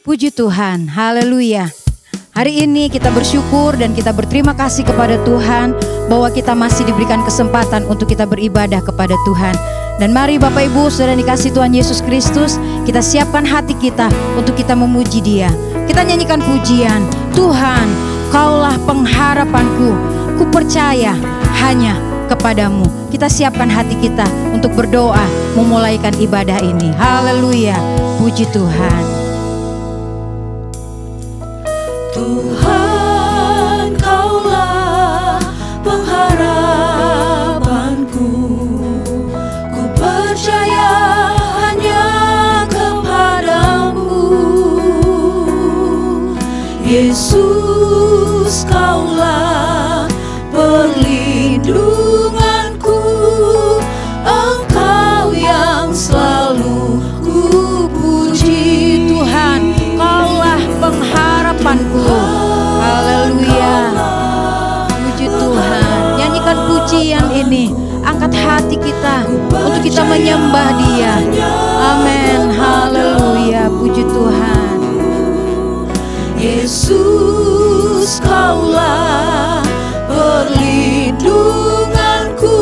Puji Tuhan, haleluya. Hari ini kita bersyukur dan kita berterima kasih kepada Tuhan bahwa kita masih diberikan kesempatan untuk kita beribadah kepada Tuhan. Dan mari Bapak Ibu Saudara dikasih Tuhan Yesus Kristus, kita siapkan hati kita untuk kita memuji Dia. Kita nyanyikan pujian, Tuhan, Kaulah pengharapanku, ku percaya hanya kepadamu. Kita siapkan hati kita untuk berdoa memulaikan ibadah ini. Haleluya, puji Tuhan. Tuhan, Kaulah pengharapanku, ku percaya hanya kepadamu. Yesus, Kaulah perlindunganku, Engkau yang selalu ku puji. Tuhan, Kaulah pengharapanku. Haleluya, puji Tuhan. Nyanyikan pujian ini, angkat hati kita untuk kita menyembah Dia. Amin, haleluya, puji Tuhan. Yesus, Kaulah perlindunganku,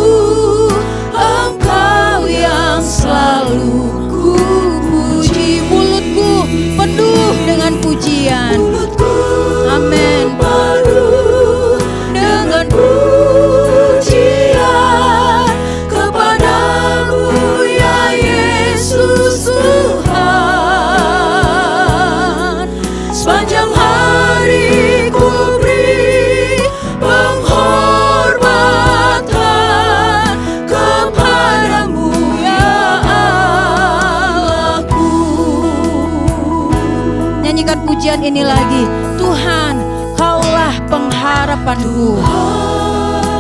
Engkau yang selalu ku puji. Mulutku penuh dengan pujian. Amin. Penuh dengan pujian kepadamu ya Yesus Tuhan. Sepanjang hari ku beri penghormatan kepadamu ya Allahku. Nyanyikan pujian ini lagi. Tuhan, Kaulah pengharapanku.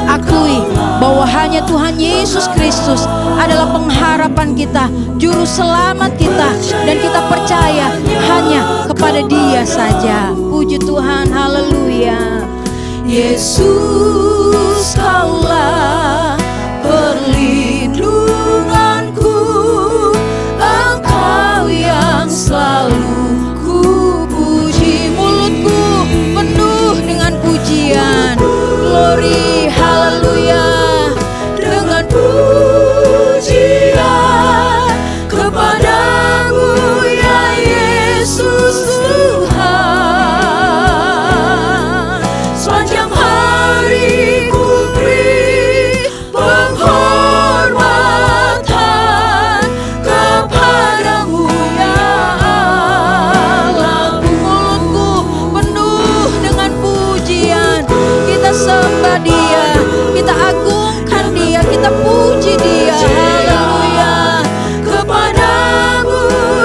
Akui bahwa hanya Tuhan Yesus Kristus adalah pengharapan kita, juru selamat kita, dan kita percaya hanya kepada Dia saja. Puji Tuhan, haleluya. Yesus, Kaulah perlindunganku, Engkau yang selalu ku puji. Mulutku penuh dengan pujian. Glory, haleluya. Dengan pujian kepadamu ya Yesus Tuhan. Sepanjang hari ku beri penghormatan kepadamu ya Allahku. Mulutku penuh dengan pujian. Kita sembah Dia, kita agungkan Dia, kita puji Dia. Haleluya. Kepadamu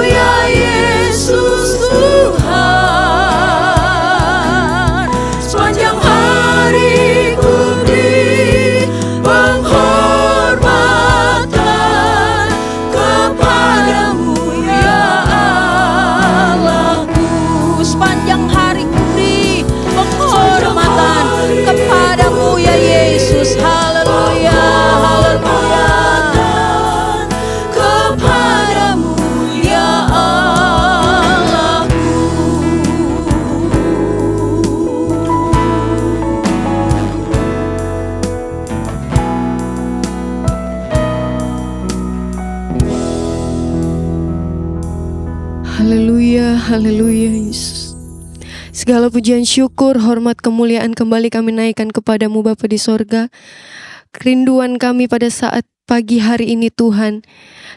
ya Yesus Tuhan. Sepanjang hari ku beri penghormatan kepadamu ya Allahku. Sepanjang hari ku beri penghormatan kepadamu ya Yesus. Haleluya, haleluya. Kepadamu ya Allahku. Haleluya, haleluya Yesus. Segala pujian, syukur, hormat, kemuliaan kembali kami naikkan kepadamu Bapa di sorga. Kerinduan kami pada saat pagi hari ini Tuhan,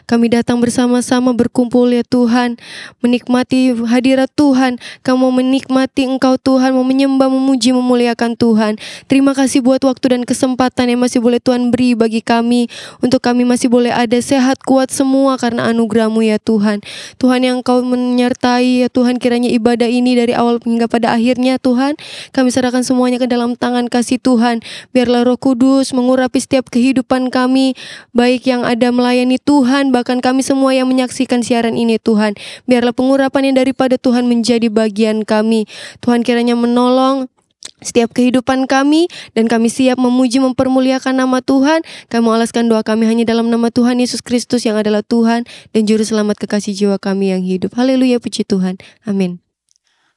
kami datang bersama-sama berkumpul ya Tuhan, menikmati hadirat Tuhan. Kami mau menikmati Engkau Tuhan, mau menyembah, memuji, memuliakan Tuhan. Terima kasih buat waktu dan kesempatan yang masih boleh Tuhan beri bagi kami, untuk kami masih boleh ada sehat, kuat semua karena anugerah-Mu ya Tuhan. Tuhan yang Engkau menyertai ya Tuhan, kiranya ibadah ini dari awal hingga pada akhirnya Tuhan, kami serahkan semuanya ke dalam tangan kasih Tuhan. Biarlah Roh Kudus mengurapi setiap kehidupan kami, baik yang ada melayani Tuhan, bahkan kami semua yang menyaksikan siaran ini Tuhan. Biarlah pengurapan yang daripada Tuhan menjadi bagian kami. Tuhan kiranya menolong setiap kehidupan kami, dan kami siap memuji mempermuliakan nama Tuhan. Kami alaskan doa kami hanya dalam nama Tuhan Yesus Kristus yang adalah Tuhan dan Juru Selamat kekasih jiwa kami yang hidup. Haleluya, puji Tuhan. Amin.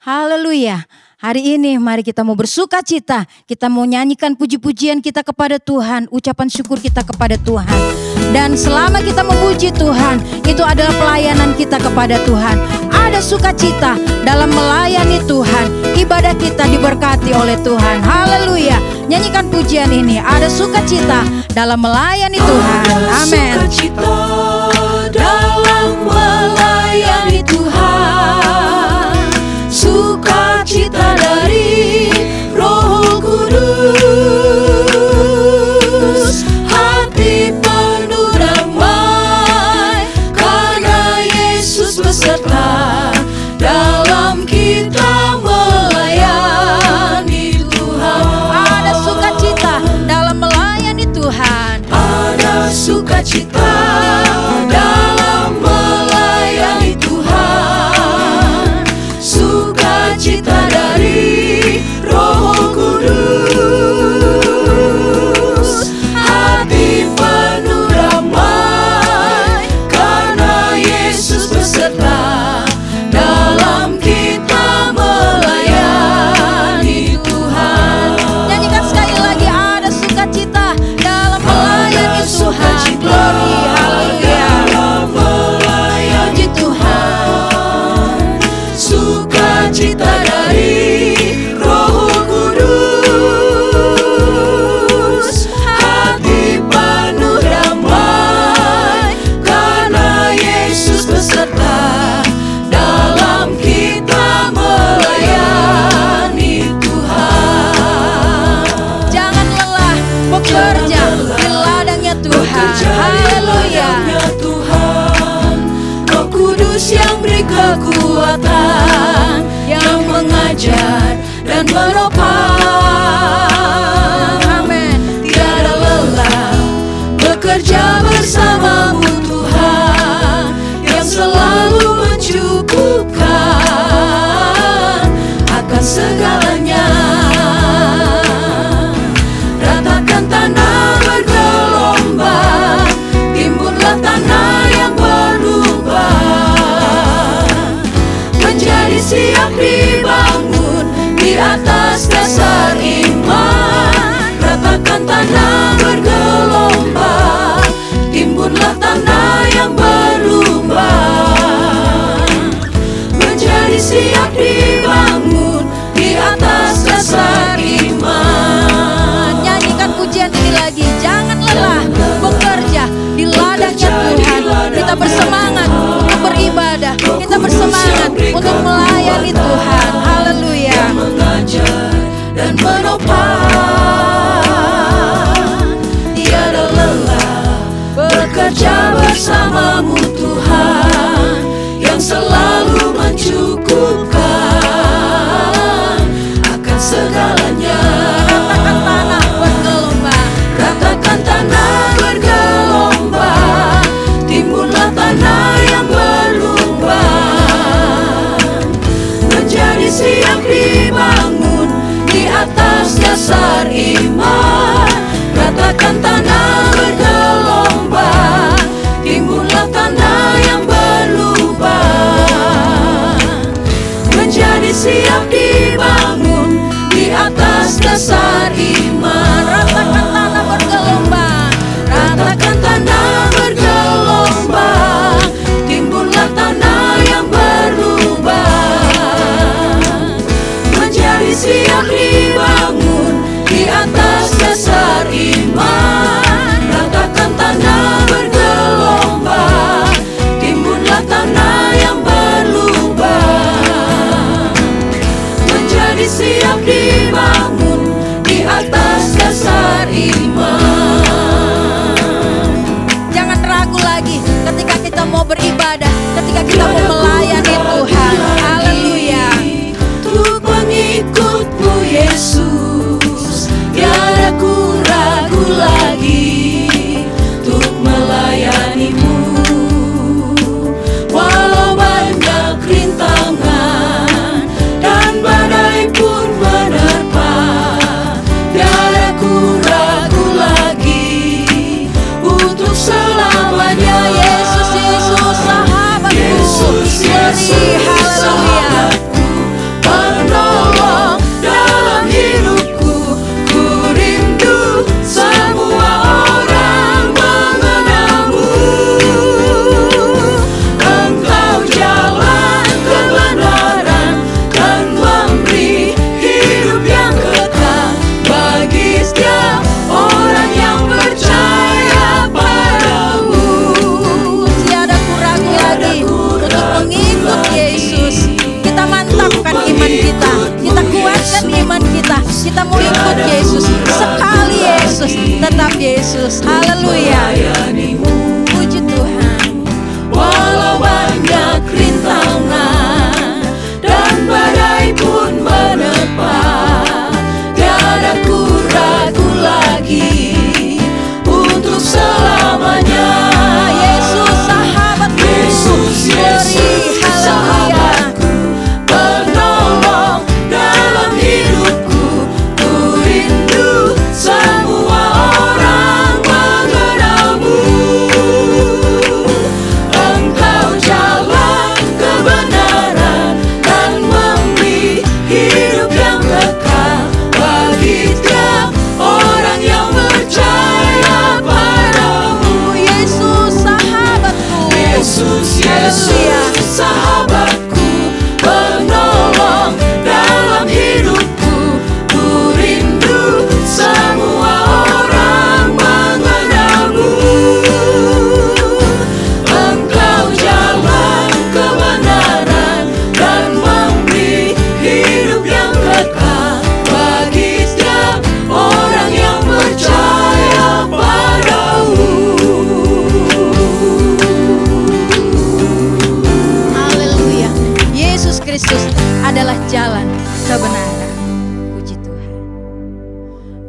Haleluya. Hari ini mari kita mau bersuka cita. Kita mau nyanyikan puji-pujian kita kepada Tuhan. Ucapan syukur kita kepada Tuhan. Dan selama kita memuji Tuhan, itu adalah pelayanan kita kepada Tuhan. Ada sukacita dalam melayani Tuhan. Ibadah kita diberkati oleh Tuhan. Haleluya. Nyanyikan pujian ini. Ada sukacita dalam melayani Tuhan. Amin. Ada sukacita dalam melayani Tuhan. Sukacita dari Roh Kudus. Hati penuh damai karena Yesus beserta dalam kita melayani Tuhan. Ada sukacita dalam melayani Tuhan. Ada sukacita dalam melayani Tuhan. Sukacita dari Roh Kudus. Hati penuh damai karena Yesus beserta dalam kita melayani Tuhan. Nyanyikan sekali lagi. Ada sukacita dalam melayani Tuhan. Glory, haleluya. Dalam melayani Tuhan. Sukacita dari Roh Kudus. Hati penuh damai karena Yesus beserta dalam kita melayani Tuhan. Jangan lelah bekerja di ladangnya Tuhan. Haleluya. Tuhan, Roh Kudus yang beri kekuatan, yang mengajar dan menopang. Amin. Tiada lelah bekerja bersamamu Tuhan, yang selalu mencukupkan akan segalanya. Ratakan tanah bergelombang, timbunlah tanah yang berlubang, menjadi siap dibangun di atas dasar iman. Ratakan tanah bergelombang, timbunlah tanah yang berlubang, menjadi siap dibangun di atas dasar iman. Nyanyikan pujian ini lagi. Jangan lelah bekerja di ladangnya Tuhan. Kita bersemangat untuk beribadah. Kita bersemangat untuk melayani Tuhan. Haleluya. Mengajar dan menopang, tiada lelah bekerja bersamamu Tuhan, yang selalu mencukupkan akan segalanya. Ratakan tanah bergelombang. Ratakan tanah bergelombang, timbunlah tanah yang berlubang, menjadi siap dibangun di atas dasar iman. Ratakan tanah bergelombang, timbunlah tanah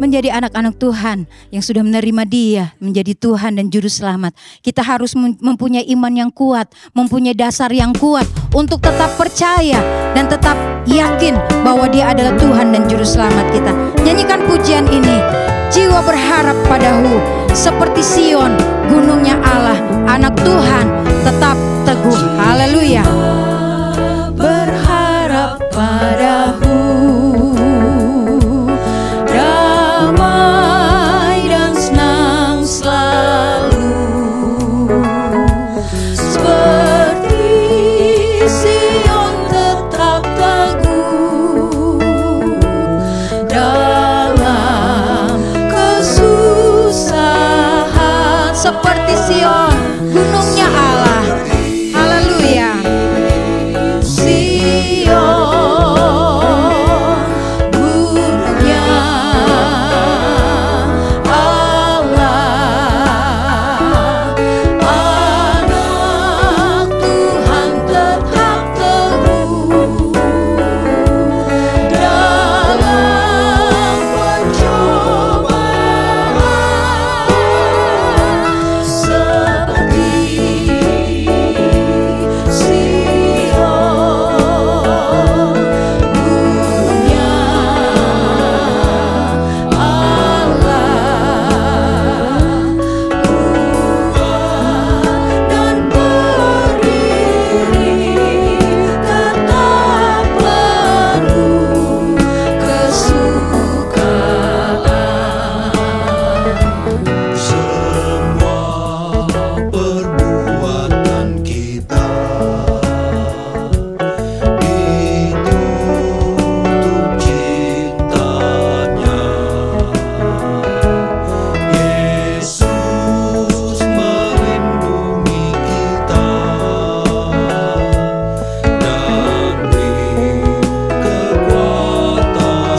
menjadi anak-anak Tuhan yang sudah menerima Dia menjadi Tuhan dan Juru Selamat, kita harus mempunyai iman yang kuat, mempunyai dasar yang kuat untuk tetap percaya dan tetap yakin bahwa Dia adalah Tuhan dan Juru Selamat kita. Nyanyikan pujian ini. Jiwa berharap padahu seperti Sion, gunungnya Allah, anak Tuhan tetap teguh. Haleluya. Berharap padahu, damai dan senang selalu, seperti Sion tetap teguh dalam kesusahan, Seperti Sion, gunungnya Allah. Haleluya.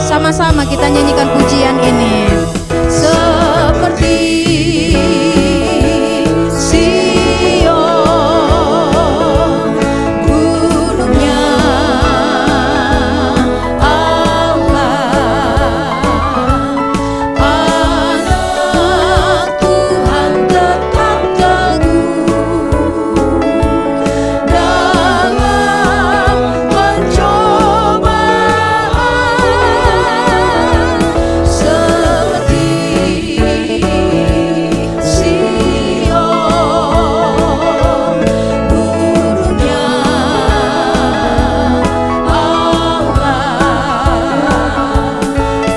Sama-sama kita nyanyikan pujian ini. Seperti Sion, gunungnya Allah, anak Tuhan tetap teguh dalam pencobaan, seperti Sion, gunungnya Allah,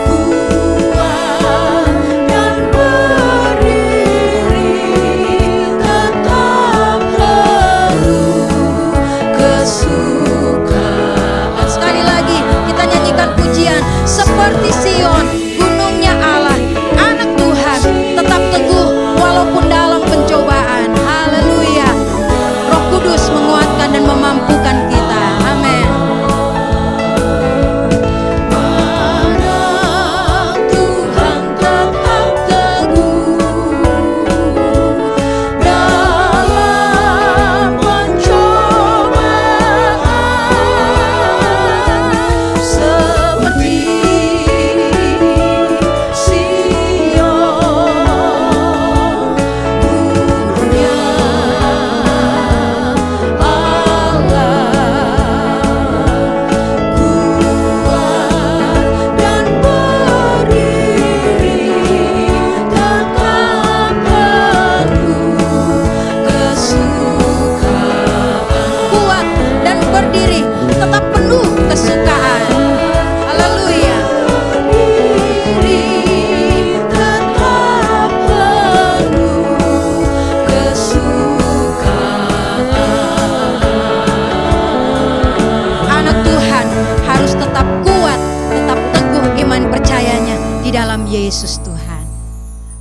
kuat dan berdiri tetap penuh kesukaan. Sekali lagi kita nyanyikan pujian. Seperti Sion, gunungnya Allah, anak Tuhan tetap teguh walaupun dalam pencobaan. Haleluya. Roh Kudus menguatkan dan memampukan kita. Amin. Anak Tuhan tetap teguh dalam pencobaan, seperti Yesus Tuhan.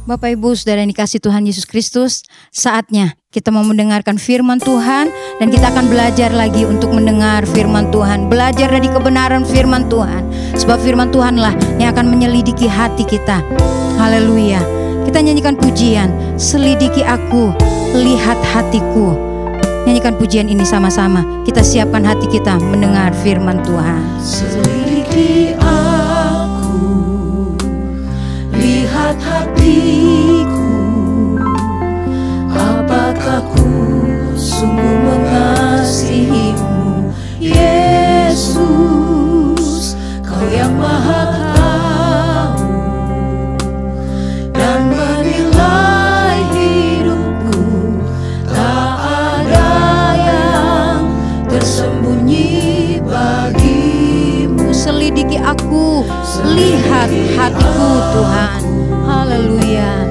Bapak Ibu Saudara yang dikasihi Tuhan Yesus Kristus, saatnya kita mau mendengarkan firman Tuhan dan kita akan belajar lagi untuk mendengar firman Tuhan, belajar dari kebenaran firman Tuhan. Sebab firman Tuhanlah yang akan menyelidiki hati kita. Haleluya. Kita nyanyikan pujian, selidiki aku, lihat hatiku. Nyanyikan pujian ini sama-sama. Kita siapkan hati kita mendengar firman Tuhan. Selidiki aku, hatiku, apakah ku sungguh mengasihimu, Yesus, Kau yang Maha Tahu dan menilai hidupku. Tak ada yang tersembunyi bagimu. Selidiki aku, lihat hatiku Tuhan. Haleluya.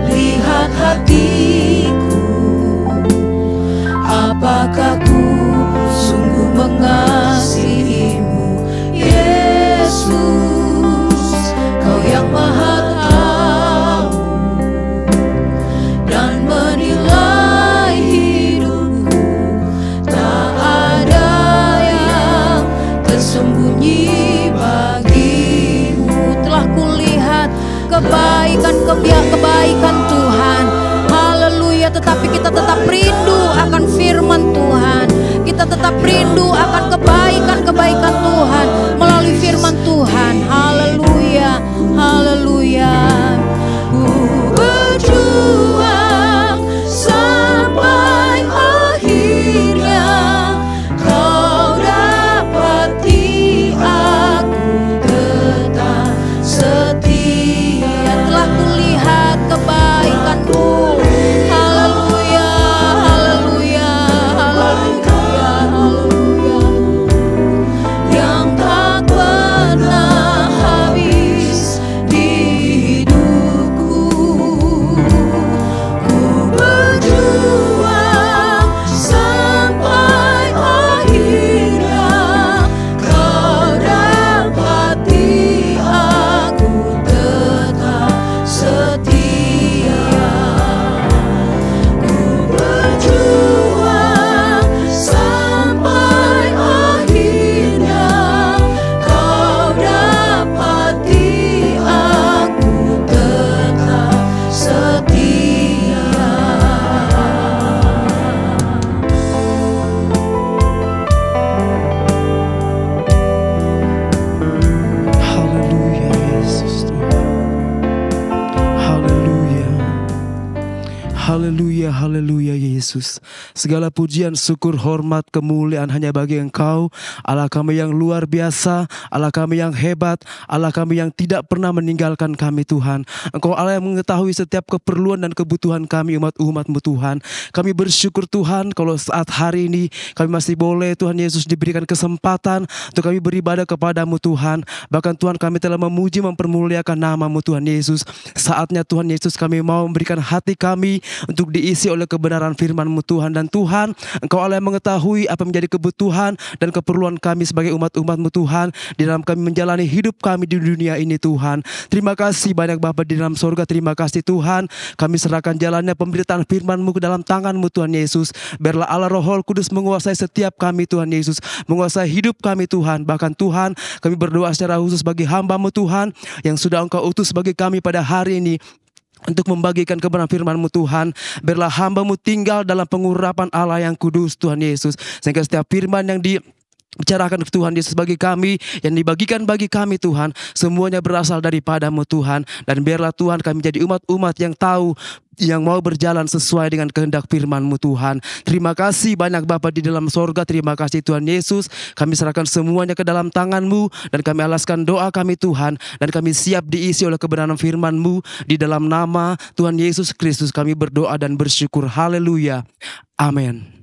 Lihat hatiku, apakah ku sungguh mengasihimu, Yesus, Kau yang Maha Tahu dan menilai hidupku. Tak ada yang tersembunyi bagimu. Telah kulihat kebaikan Tuhan. Haleluya. Tetapi kita tetap rindu akan firman Tuhan. Kita tetap rindu akan kebaikan Tuhan melalui firman Tuhan. Haleluya. Haleluya. Ku berjuang sampai akhirnya Kau dapati aku tetap setia. Telah kulihat kebaikan-Mu. Haleluya. Haleluya. Haleluya. Haleluya. Yang tak pernah habis di hidupku. Ku berjuang sampai akhirnya Kau dapati aku tetap setia. Ku berjuang sampai akhirnya Kau dapati aku tetap setia. Haleluya Yesus Tuhan. Haleluya. Haleluya, haleluya Yesus. Segala pujian, syukur, hormat, kemuliaan hanya bagi Engkau, Allah kami yang luar biasa, Allah kami yang hebat, Allah kami yang tidak pernah meninggalkan kami Tuhan. Engkau Allah yang mengetahui setiap keperluan dan kebutuhan kami umat-umat-Mu Tuhan. Kami bersyukur Tuhan kalau saat hari ini kami masih boleh Tuhan Yesus diberikan kesempatan untuk kami beribadah kepada-Mu Tuhan. Bahkan Tuhan kami telah memuji mempermuliakan nama-Mu Tuhan Yesus. Saatnya Tuhan Yesus kami mau memberikan hati kami untuk diisi oleh kebenaran firman-Mu Tuhan. Dan Tuhan, Engkau Allah yang mengetahui apa menjadi kebutuhan dan keperluan kami sebagai umat-umat-Mu Tuhan di dalam kami menjalani hidup kami di dunia ini Tuhan. Terima kasih banyak Bapa di dalam sorga. Terima kasih Tuhan. Kami serahkan jalannya pemberitaan firman-Mu ke dalam tangan-Mu Tuhan Yesus. Biarlah Allah Roh Kudus menguasai setiap kami Tuhan Yesus, menguasai hidup kami Tuhan. Bahkan Tuhan, kami berdoa secara khusus bagi hamba-Mu Tuhan yang sudah Engkau utus bagi kami pada hari ini untuk membagikan kebenaran firman-Mu Tuhan. Biarlah hamba-Mu tinggal dalam pengurapan Allah yang kudus Tuhan Yesus, sehingga setiap firman yang bicarakan Tuhan Yesus bagi kami, yang dibagikan bagi kami Tuhan, semuanya berasal daripada-Mu Tuhan. Dan biarlah Tuhan kami jadi umat-umat yang tahu, yang mau berjalan sesuai dengan kehendak firman-Mu Tuhan. Terima kasih banyak Bapa di dalam sorga. Terima kasih Tuhan Yesus. Kami serahkan semuanya ke dalam tangan-Mu, dan kami alaskan doa kami Tuhan, dan kami siap diisi oleh kebenaran firman-Mu. Di dalam nama Tuhan Yesus Kristus kami berdoa dan bersyukur. Haleluya. Amin.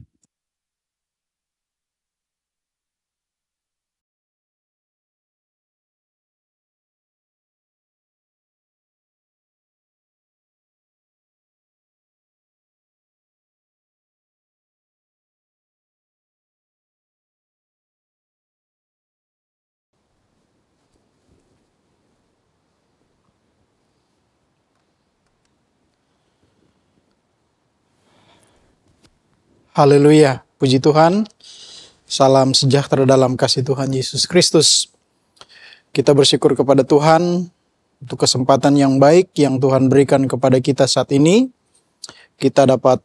Haleluya, puji Tuhan. Salam sejahtera dalam kasih Tuhan Yesus Kristus. Kita bersyukur kepada Tuhan untuk kesempatan yang baik yang Tuhan berikan kepada kita saat ini. Kita dapat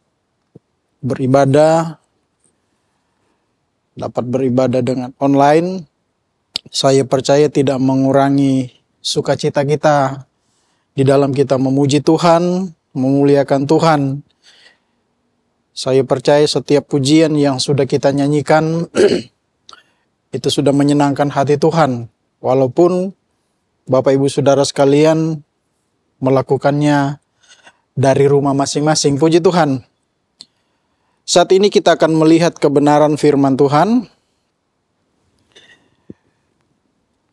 beribadah dengan online. Saya percaya tidak mengurangi sukacita kita Di dalam kita memuji Tuhan, memuliakan Tuhan, saya percaya setiap pujian yang sudah kita nyanyikan itu sudah menyenangkan hati Tuhan. Walaupun Bapak Ibu Saudara sekalian melakukannya dari rumah masing-masing. Puji Tuhan. Saat ini kita akan melihat kebenaran firman Tuhan.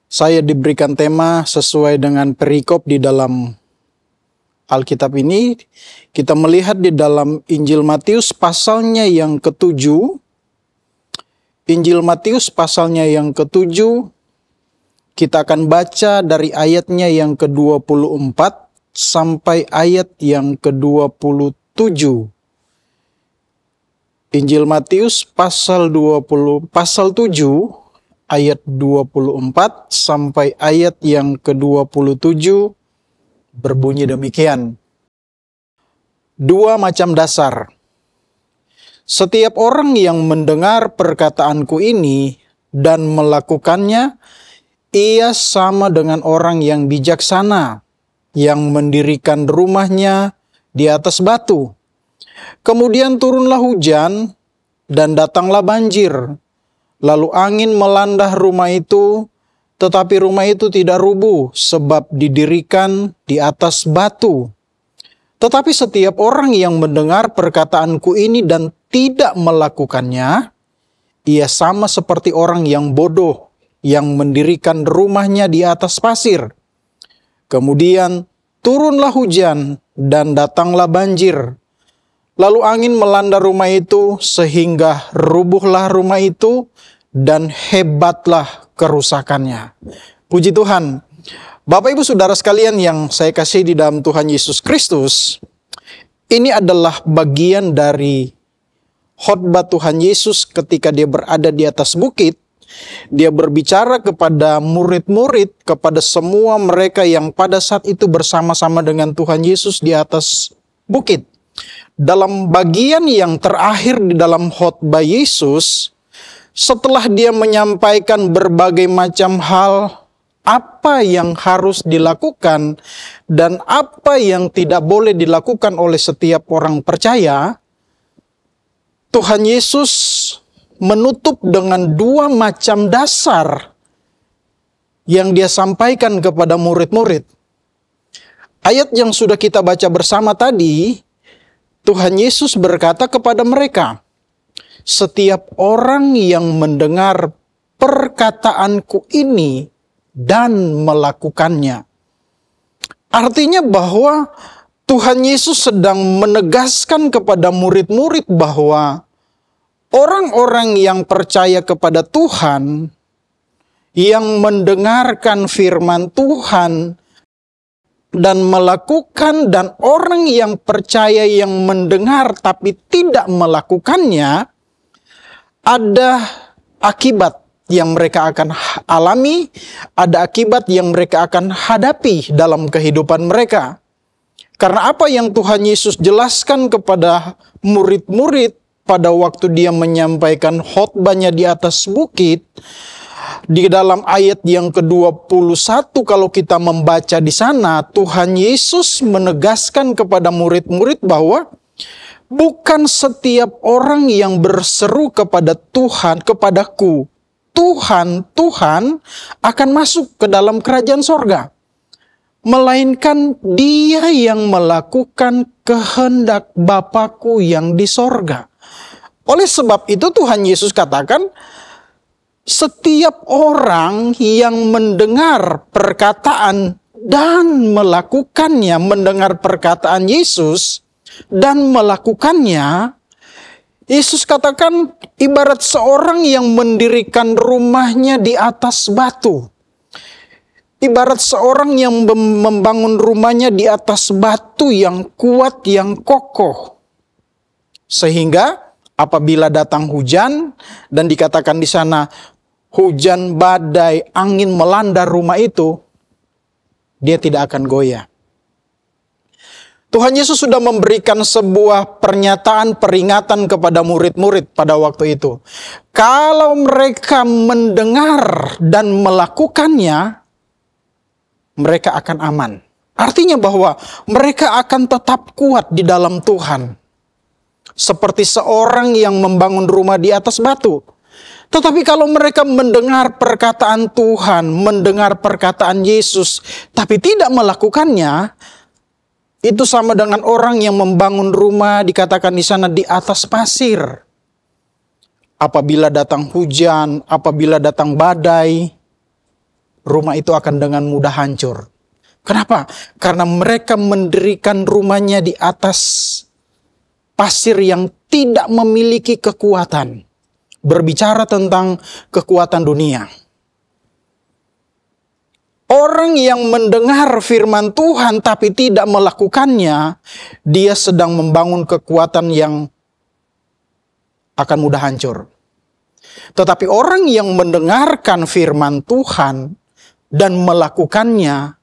Saya diberikan tema sesuai dengan perikop di dalam Alkitab ini. Kita melihat di dalam Injil Matius pasalnya yang ke-7. Injil Matius pasalnya yang ke-7. Kita akan baca dari ayatnya yang ke-24 sampai ayat yang ke-27. Injil Matius pasal 7 ayat 24 sampai ayat yang ke-27 berbunyi demikian. Dua macam dasar. Setiap orang yang mendengar perkataanku ini dan melakukannya, ia sama dengan orang yang bijaksana yang mendirikan rumahnya di atas batu. Kemudian turunlah hujan dan datanglah banjir. Lalu angin melanda rumah itu, tetapi rumah itu tidak rubuh sebab didirikan di atas batu. Tetapi setiap orang yang mendengar perkataanku ini dan tidak melakukannya, ia sama seperti orang yang bodoh yang mendirikan rumahnya di atas pasir. Kemudian turunlah hujan dan datanglah banjir. Lalu angin melanda rumah itu sehingga rubuhlah rumah itu dan hebatlah kerusakannya. Puji Tuhan. Bapak Ibu Saudara sekalian yang saya kasih di dalam Tuhan Yesus Kristus, ini adalah bagian dari khotbah Tuhan Yesus ketika dia berada di atas bukit. Dia berbicara kepada murid-murid, kepada semua mereka yang pada saat itu bersama-sama dengan Tuhan Yesus di atas bukit. Dalam bagian yang terakhir di dalam khotbah Yesus, setelah dia menyampaikan berbagai macam hal, apa yang harus dilakukan dan apa yang tidak boleh dilakukan oleh setiap orang percaya, Tuhan Yesus menutup dengan dua macam dasar yang dia sampaikan kepada murid-murid. Ayat yang sudah kita baca bersama tadi, Tuhan Yesus berkata kepada mereka, setiap orang yang mendengar perkataanku ini dan melakukannya. Artinya bahwa Tuhan Yesus sedang menegaskan kepada murid-murid bahwa orang-orang yang percaya kepada Tuhan, yang mendengarkan firman Tuhan dan melakukan, dan orang yang percaya yang mendengar tapi tidak melakukannya, ada akibat yang mereka akan alami, ada akibat yang mereka akan hadapi dalam kehidupan mereka. Karena apa yang Tuhan Yesus jelaskan kepada murid-murid pada waktu dia menyampaikan khotbahnya di atas bukit, di dalam ayat yang ke-21 kalau kita membaca di sana, Tuhan Yesus menegaskan kepada murid-murid bahwa bukan setiap orang yang berseru kepada Tuhan, kepadaku, Tuhan, Tuhan, akan masuk ke dalam kerajaan sorga. Melainkan dia yang melakukan kehendak Bapa-Ku yang di sorga. Oleh sebab itu Tuhan Yesus katakan, setiap orang yang mendengar perkataan dan melakukannya, mendengar perkataan Yesus dan melakukannya, Yesus katakan ibarat seorang yang mendirikan rumahnya di atas batu. Ibarat seorang yang membangun rumahnya di atas batu yang kuat, yang kokoh. Sehingga apabila datang hujan dan dikatakan di sana hujan, badai, angin melanda rumah itu, dia tidak akan goyah. Tuhan Yesus sudah memberikan sebuah pernyataan peringatan kepada murid-murid pada waktu itu. Kalau mereka mendengar dan melakukannya, mereka akan aman. Artinya bahwa mereka akan tetap kuat di dalam Tuhan. Seperti seorang yang membangun rumah di atas batu. Tetapi kalau mereka mendengar perkataan Tuhan, mendengar perkataan Yesus, tapi tidak melakukannya, itu sama dengan orang yang membangun rumah, dikatakan di sana, di atas pasir. Apabila datang hujan, apabila datang badai, rumah itu akan dengan mudah hancur. Kenapa? Karena mereka mendirikan rumahnya di atas pasir yang tidak memiliki kekuatan. Berbicara tentang kekuatan dunia. Orang yang mendengar firman Tuhan tapi tidak melakukannya, dia sedang membangun kekuatan yang akan mudah hancur. Tetapi orang yang mendengarkan firman Tuhan dan melakukannya,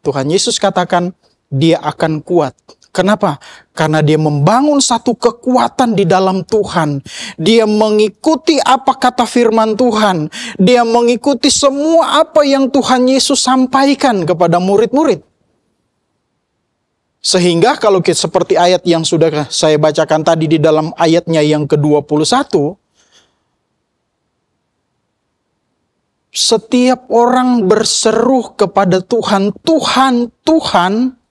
Tuhan Yesus katakan dia akan kuat. Kenapa? Karena dia membangun satu kekuatan di dalam Tuhan. Dia mengikuti apa kata firman Tuhan. Dia mengikuti semua apa yang Tuhan Yesus sampaikan kepada murid-murid. Sehingga kalau kita seperti ayat yang sudah saya bacakan tadi di dalam ayatnya yang ke-21. Setiap orang berseru kepada Tuhan, Tuhan, Tuhan,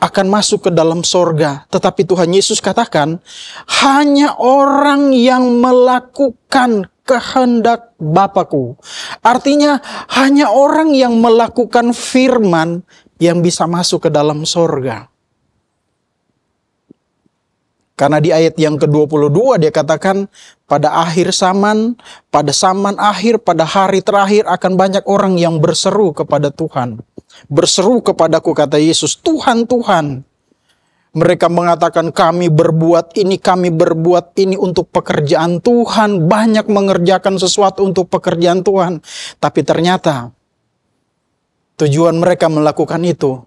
akan masuk ke dalam sorga. Tetapi Tuhan Yesus katakan, hanya orang yang melakukan kehendak Bapa-Ku. Artinya, hanya orang yang melakukan firman yang bisa masuk ke dalam sorga. Karena di ayat yang ke-22 dia katakan, pada akhir zaman, pada zaman akhir, pada hari terakhir akan banyak orang yang berseru kepada Tuhan. Berseru kepadaku, kata Yesus, Tuhan, Tuhan. Mereka mengatakan kami berbuat ini untuk pekerjaan Tuhan. Banyak mengerjakan sesuatu untuk pekerjaan Tuhan. Tapi ternyata tujuan mereka melakukan itu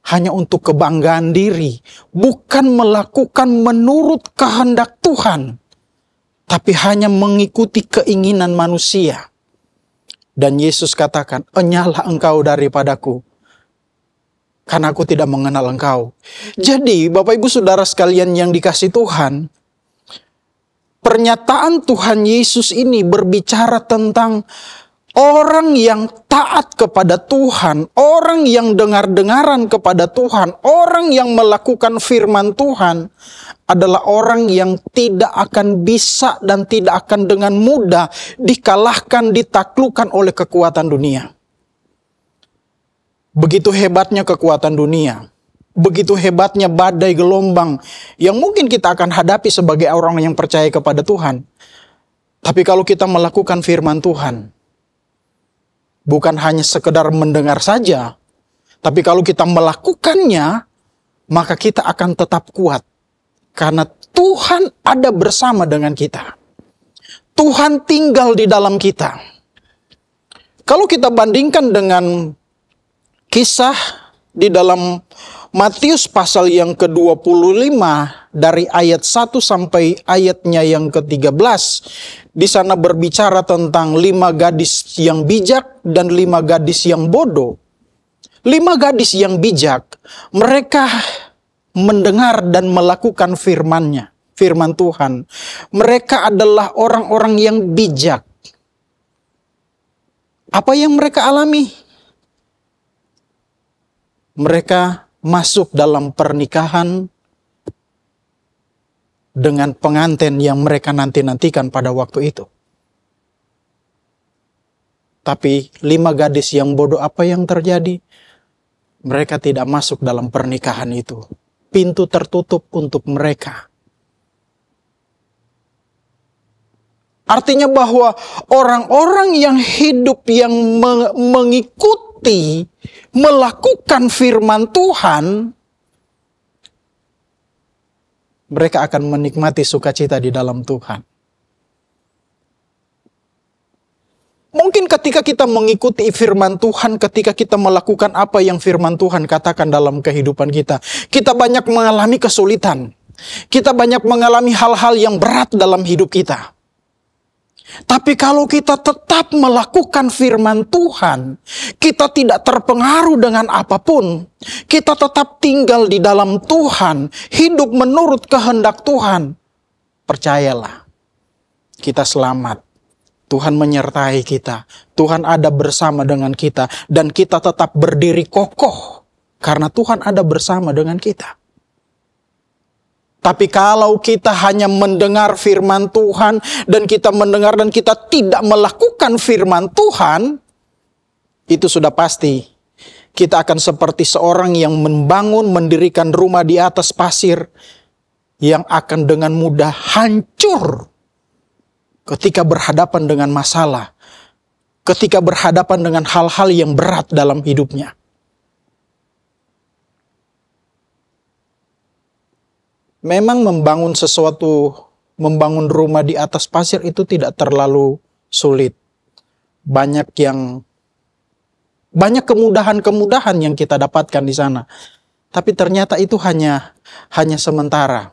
hanya untuk kebanggaan diri. Bukan melakukan menurut kehendak Tuhan. Tapi hanya mengikuti keinginan manusia. Dan Yesus katakan, enyalah engkau daripadaku. Karena aku tidak mengenal engkau. Jadi Bapak Ibu Saudara sekalian yang dikasihi Tuhan. Pernyataan Tuhan Yesus ini berbicara tentang orang yang taat kepada Tuhan, orang yang dengar-dengaran kepada Tuhan, orang yang melakukan firman Tuhan adalah orang yang tidak akan bisa dan tidak akan dengan mudah dikalahkan, ditaklukkan oleh kekuatan dunia. Begitu hebatnya kekuatan dunia, begitu hebatnya badai gelombang yang mungkin kita akan hadapi sebagai orang yang percaya kepada Tuhan. Tapi kalau kita melakukan firman Tuhan, bukan hanya sekedar mendengar saja, tapi kalau kita melakukannya, maka kita akan tetap kuat. Karena Tuhan ada bersama dengan kita. Tuhan tinggal di dalam kita. Kalau kita bandingkan dengan kisah di dalam Matius pasal yang ke-25 dari ayat 1 sampai ayatnya yang ke-13. Di sana berbicara tentang 5 gadis yang bijak dan 5 gadis yang bodoh. 5 gadis yang bijak, mereka mendengar dan melakukan firman Tuhan. Mereka adalah orang-orang yang bijak. Apa yang mereka alami? Mereka masuk dalam pernikahan dengan pengantin yang mereka nanti-nantikan pada waktu itu. Tapi 5 gadis yang bodoh, apa yang terjadi? Mereka tidak masuk dalam pernikahan itu. Pintu tertutup untuk mereka. Artinya bahwa orang-orang yang hidup yang mengikuti, melakukan firman Tuhan, mereka akan menikmati sukacita di dalam Tuhan. Mungkin ketika kita mengikuti firman Tuhan, ketika kita melakukan apa yang firman Tuhan katakan dalam kehidupan kita, kita banyak mengalami kesulitan. Kita banyak mengalami hal-hal yang berat dalam hidup kita. Tapi kalau kita tetap melakukan firman Tuhan, kita tidak terpengaruh dengan apapun. Kita tetap tinggal di dalam Tuhan, hidup menurut kehendak Tuhan. Percayalah, kita selamat. Tuhan menyertai kita. Tuhan ada bersama dengan kita. Dan kita tetap berdiri kokoh. Karena Tuhan ada bersama dengan kita. Tapi kalau kita hanya mendengar firman Tuhan. Dan kita mendengar dan kita tidak melakukan firman Tuhan. Itu sudah pasti. Kita akan seperti seorang yang membangun, mendirikan rumah di atas pasir. Yang akan dengan mudah hancur. Ketika berhadapan dengan masalah, ketika berhadapan dengan hal-hal yang berat dalam hidupnya. Memang membangun sesuatu, membangun rumah di atas pasir itu tidak terlalu sulit. Banyak kemudahan-kemudahan yang kita dapatkan di sana. Tapi ternyata itu hanya sementara.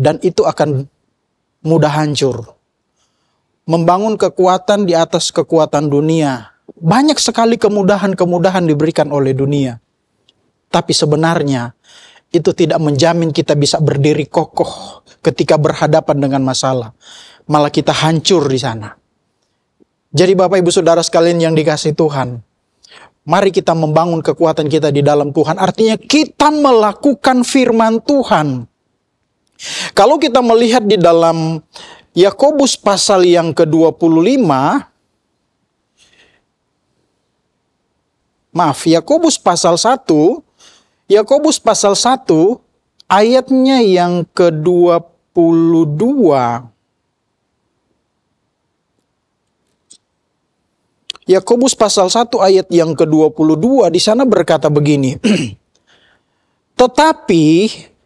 Dan itu akan mudah hancur. Membangun kekuatan di atas kekuatan dunia. Banyak sekali kemudahan-kemudahan diberikan oleh dunia. Tapi sebenarnya itu tidak menjamin kita bisa berdiri kokoh ketika berhadapan dengan masalah. Malah kita hancur di sana. Jadi Bapak Ibu Saudara sekalian yang dikasihi Tuhan, mari kita membangun kekuatan kita di dalam Tuhan. Artinya kita melakukan firman Tuhan. Kalau kita melihat di dalam Yakobus pasal yang ke-25, Yakobus pasal 1, Yakobus pasal 1 ayatnya yang ke-22. Yakobus pasal 1 ayat yang ke-22 di sana berkata begini. Tetapi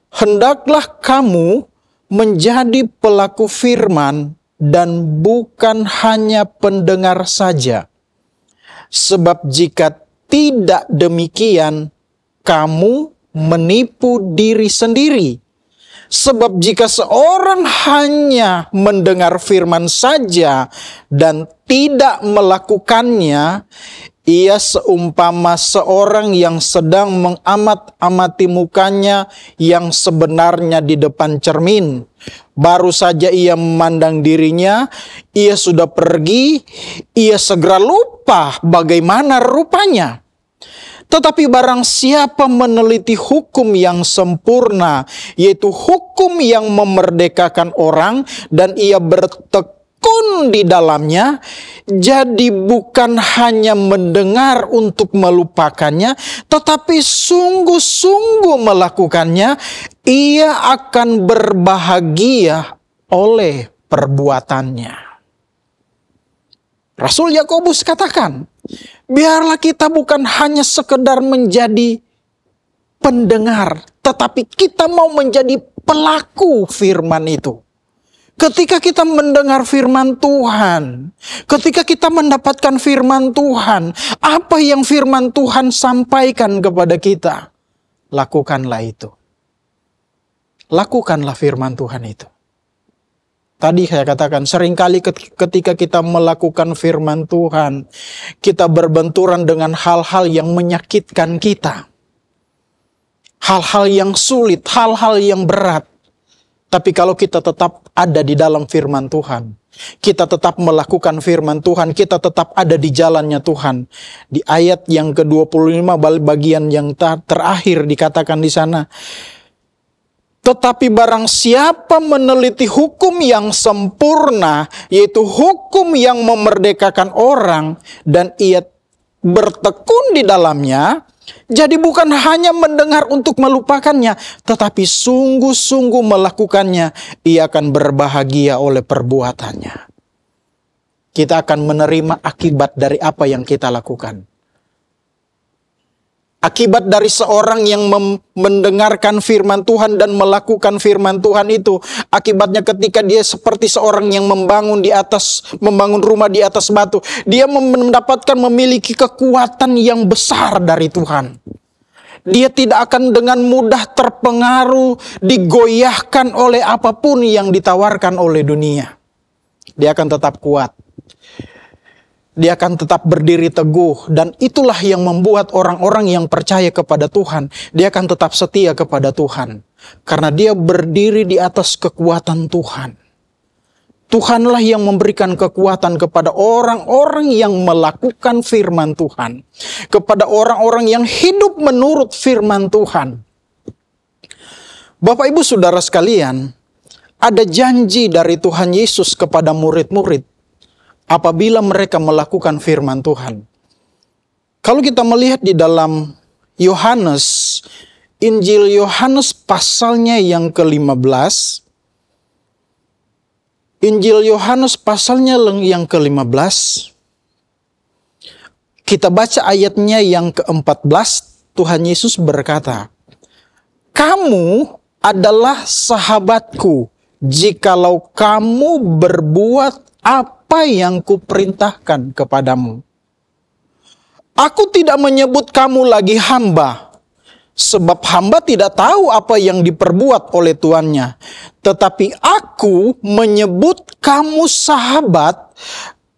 hendaklah kamu menjadi pelaku firman dan bukan hanya pendengar saja. Sebab jika tidak demikian, kamu menipu diri sendiri. Sebab jika seorang hanya mendengar firman saja dan tidak melakukannya, ia seumpama seorang yang sedang mengamat-amati mukanya yang sebenarnya di depan cermin. Baru saja ia memandang dirinya, ia sudah pergi, ia segera lupa bagaimana rupanya. Tetapi barang siapa meneliti hukum yang sempurna, yaitu hukum yang memerdekakan orang, dan ia bertekun di dalamnya, jadi bukan hanya mendengar untuk melupakannya, tetapi sungguh-sungguh melakukannya, ia akan berbahagia oleh perbuatannya. Rasul Yakobus katakan, biarlah kita bukan hanya sekedar menjadi pendengar, tetapi kita mau menjadi pelaku firman itu. Ketika kita mendengar firman Tuhan, ketika kita mendapatkan firman Tuhan, apa yang firman Tuhan sampaikan kepada kita, lakukanlah itu. Lakukanlah firman Tuhan itu. Tadi saya katakan, seringkali ketika kita melakukan firman Tuhan, kita berbenturan dengan hal-hal yang menyakitkan kita. Hal-hal yang sulit, hal-hal yang berat. Tapi kalau kita tetap ada di dalam firman Tuhan, kita tetap melakukan firman Tuhan, kita tetap ada di jalannya Tuhan. Di ayat yang ke-25, bagian yang terakhir dikatakan di sana, tetapi barang siapa meneliti hukum yang sempurna, yaitu hukum yang memerdekakan orang, dan ia bertekun di dalamnya, jadi bukan hanya mendengar untuk melupakannya, tetapi sungguh-sungguh melakukannya, ia akan berbahagia oleh perbuatannya. Kita akan menerima akibat dari apa yang kita lakukan. Akibat dari seorang yang mendengarkan firman Tuhan dan melakukan firman Tuhan itu, akibatnya ketika dia seperti seorang yang membangun rumah di atas batu, dia memiliki kekuatan yang besar dari Tuhan. Dia tidak akan dengan mudah terpengaruh, digoyahkan oleh apapun yang ditawarkan oleh dunia. dia akan tetap kuat. Dia akan tetap berdiri teguh, dan itulah yang membuat orang-orang yang percaya kepada Tuhan, dia akan tetap setia kepada Tuhan. Karena dia berdiri di atas kekuatan Tuhan. Tuhanlah yang memberikan kekuatan kepada orang-orang yang melakukan firman Tuhan. Kepada orang-orang yang hidup menurut firman Tuhan. Bapak Ibu Saudara sekalian, ada janji dari Tuhan Yesus kepada murid-murid apabila mereka melakukan firman Tuhan. Kalau kita melihat di dalam Yohanes, Injil Yohanes pasalnya yang ke-15, Injil Yohanes pasalnya yang ke-15, kita baca ayatnya yang ke-14, Tuhan Yesus berkata, "Kamu adalah sahabatku, jikalau kamu berbuat apa yang kuperintahkan kepadamu. Aku tidak menyebut kamu lagi hamba, sebab hamba tidak tahu apa yang diperbuat oleh tuannya. Tetapi aku menyebut kamu sahabat,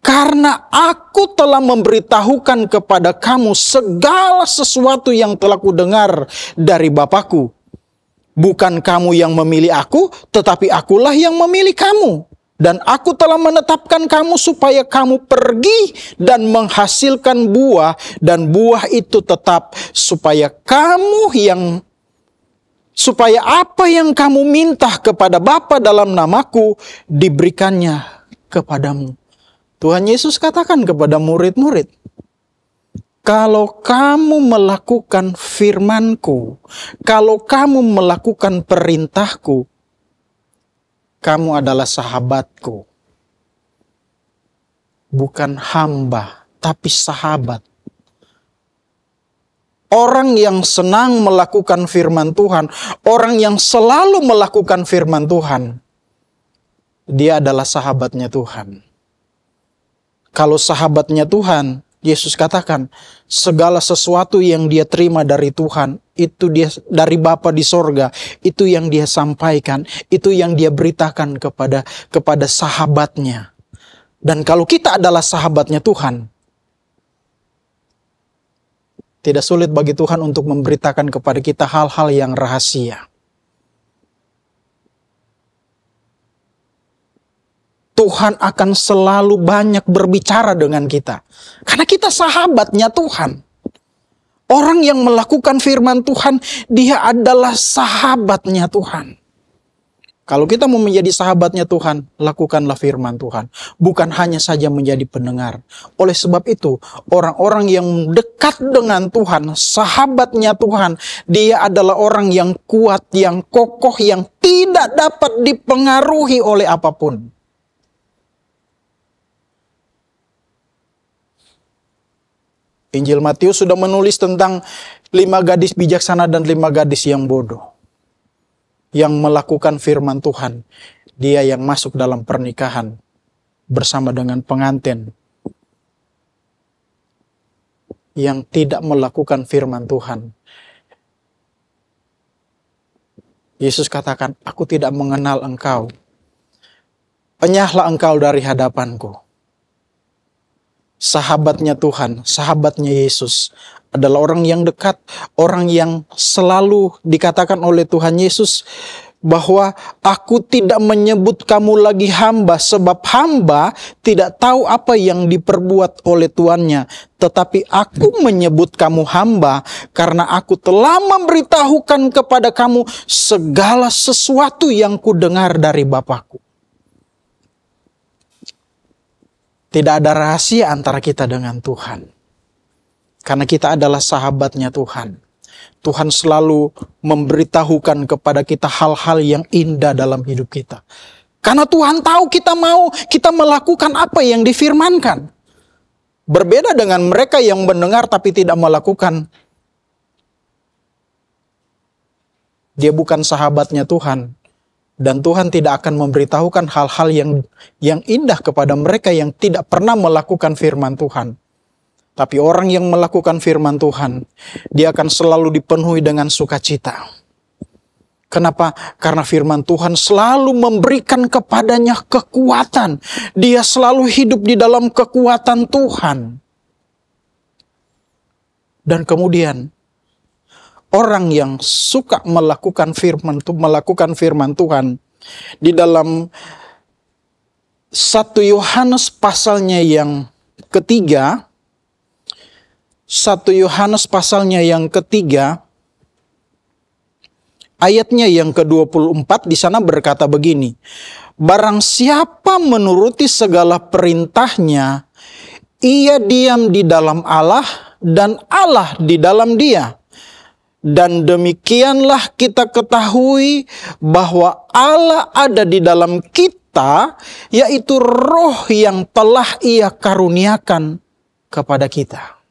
karena aku telah memberitahukan kepada kamu segala sesuatu yang telah kudengar dari Bapa-Ku. Bukan kamu yang memilih aku, tetapi akulah yang memilih kamu. Dan aku telah menetapkan kamu supaya kamu pergi dan menghasilkan buah, dan buah itu tetap, supaya apa yang kamu minta kepada Bapa dalam namaku diberikannya kepadamu." Tuhan Yesus katakan kepada murid-murid, kalau kamu melakukan firman-Ku, kalau kamu melakukan perintah-Ku, kamu adalah sahabatku. Bukan hamba, tapi sahabat. Orang yang senang melakukan firman Tuhan, orang yang selalu melakukan firman Tuhan, dia adalah sahabatnya Tuhan. Kalau sahabatnya Tuhan, Yesus katakan, segala sesuatu yang dia terima dari Tuhan, itu dia dari Bapa di sorga, itu yang dia sampaikan, itu yang dia beritakan kepada sahabatnya. Dan kalau kita adalah sahabatnya Tuhan, tidak sulit bagi Tuhan untuk memberitakan kepada kita hal-hal yang rahasia. Tuhan akan selalu banyak berbicara dengan kita. Karena kita sahabatnya Tuhan. Orang yang melakukan firman Tuhan, dia adalah sahabatnya Tuhan. Kalau kita mau menjadi sahabatnya Tuhan, lakukanlah firman Tuhan. Bukan hanya saja menjadi pendengar. Oleh sebab itu, orang-orang yang dekat dengan Tuhan, sahabatnya Tuhan, dia adalah orang yang kuat, yang kokoh, yang tidak dapat dipengaruhi oleh apapun. Injil Matius sudah menulis tentang 5 gadis bijaksana dan 5 gadis yang bodoh. Yang melakukan firman Tuhan. Dia yang masuk dalam pernikahan bersama dengan pengantin. Yang tidak melakukan firman Tuhan. Yesus katakan, aku tidak mengenal engkau. Enyahlah engkau dari hadapanku. Sahabatnya Tuhan, sahabatnya Yesus adalah orang yang dekat, orang yang selalu dikatakan oleh Tuhan Yesus bahwa aku tidak menyebut kamu lagi hamba, sebab hamba tidak tahu apa yang diperbuat oleh tuannya. Tetapi aku menyebut kamu hamba karena aku telah memberitahukan kepada kamu segala sesuatu yang kudengar dari Bapa-Ku. Tidak ada rahasia antara kita dengan Tuhan. Karena kita adalah sahabatnya Tuhan. Tuhan selalu memberitahukan kepada kita hal-hal yang indah dalam hidup kita. Karena Tuhan tahu kita melakukan apa yang difirmankan. Berbeda dengan mereka yang mendengar tapi tidak melakukan. Dia bukan sahabatnya Tuhan. Dan Tuhan tidak akan memberitahukan hal-hal yang indah kepada mereka yang tidak pernah melakukan firman Tuhan. Tapi orang yang melakukan firman Tuhan, dia akan selalu dipenuhi dengan sukacita. Kenapa? Karena firman Tuhan selalu memberikan kepadanya kekuatan. Dia selalu hidup di dalam kekuatan Tuhan. Dan kemudian orang yang suka melakukan firman Tuhan di dalam 1 Yohanes pasalnya yang ketiga, 1 Yohanes pasalnya yang ketiga, ayatnya yang ke-24 di sana berkata begini, barang siapa menuruti segala perintahnya, ia diam di dalam Allah dan Allah di dalam dia. Dan demikianlah kita ketahui bahwa Allah ada di dalam kita, yaitu roh yang telah Ia karuniakan kepada kita.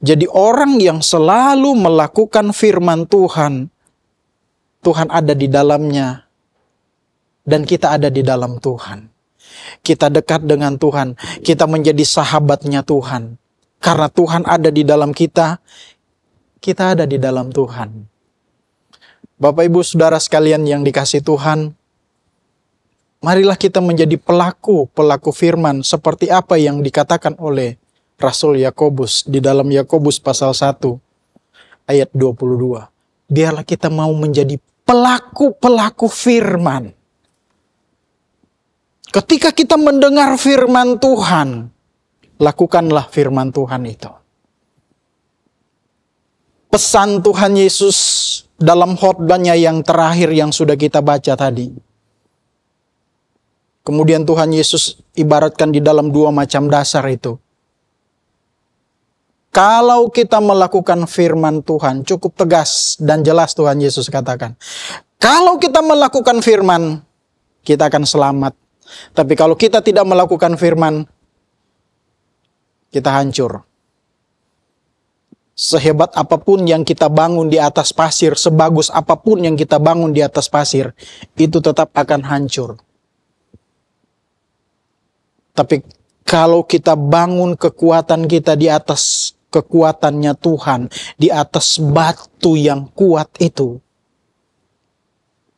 Jadi orang yang selalu melakukan firman Tuhan, Tuhan ada di dalamnya dan kita ada di dalam Tuhan. Kita dekat dengan Tuhan, kita menjadi sahabatnya Tuhan. Karena Tuhan ada di dalam kita, kita ada di dalam Tuhan. Bapak Ibu Saudara sekalian yang dikasihi Tuhan, marilah kita menjadi pelaku firman seperti apa yang dikatakan oleh Rasul Yakobus di dalam Yakobus pasal 1 ayat 22. Biarlah kita mau menjadi pelaku firman. Ketika kita mendengar firman Tuhan, lakukanlah firman Tuhan itu. Pesan Tuhan Yesus dalam khotbahnya yang terakhir yang sudah kita baca tadi. Kemudian Tuhan Yesus ibaratkan di dalam 2 macam dasar itu. Kalau kita melakukan firman Tuhan, cukup tegas dan jelas Tuhan Yesus katakan. Kalau kita melakukan firman, kita akan selamat. Tapi kalau kita tidak melakukan firman, kita hancur. Sehebat apapun yang kita bangun di atas pasir, sebagus apapun yang kita bangun di atas pasir, itu tetap akan hancur. Tapi kalau kita bangun kekuatan kita di atas kekuatannya Tuhan, di atas batu yang kuat itu,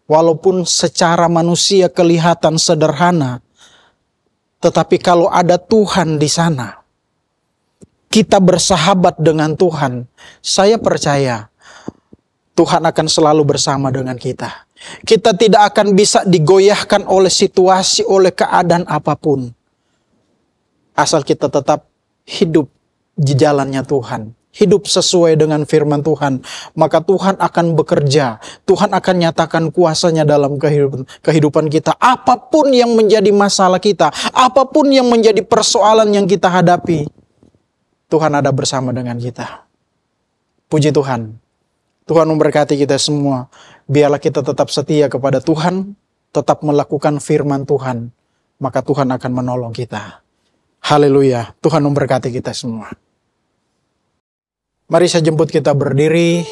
walaupun secara manusia kelihatan sederhana, tetapi kalau ada Tuhan di sana, kita bersahabat dengan Tuhan, saya percaya Tuhan akan selalu bersama dengan kita. Kita tidak akan bisa digoyahkan oleh situasi, oleh keadaan apapun. Asal kita tetap hidup di jalannya Tuhan. Hidup sesuai dengan firman Tuhan. Maka Tuhan akan bekerja. Tuhan akan nyatakan kuasanya dalam kehidupan kita. Apapun yang menjadi masalah kita. Apapun yang menjadi persoalan yang kita hadapi. Tuhan ada bersama dengan kita. Puji Tuhan. Tuhan memberkati kita semua. Biarlah kita tetap setia kepada Tuhan. Tetap melakukan firman Tuhan. Maka Tuhan akan menolong kita. Haleluya. Tuhan memberkati kita semua. Mari saya jemput kita berdiri.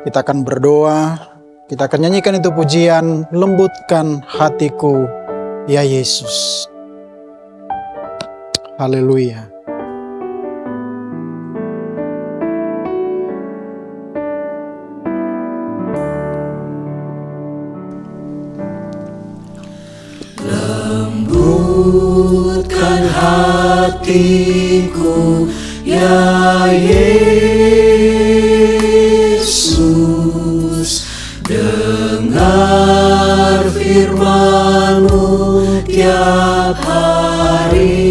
Kita akan berdoa. Kita akan nyanyikan itu pujian. Lembutkan hatiku, ya Yesus. Haleluya. Lembutkan hatiku, ya Yesus, dengar firman-Mu tiap hari.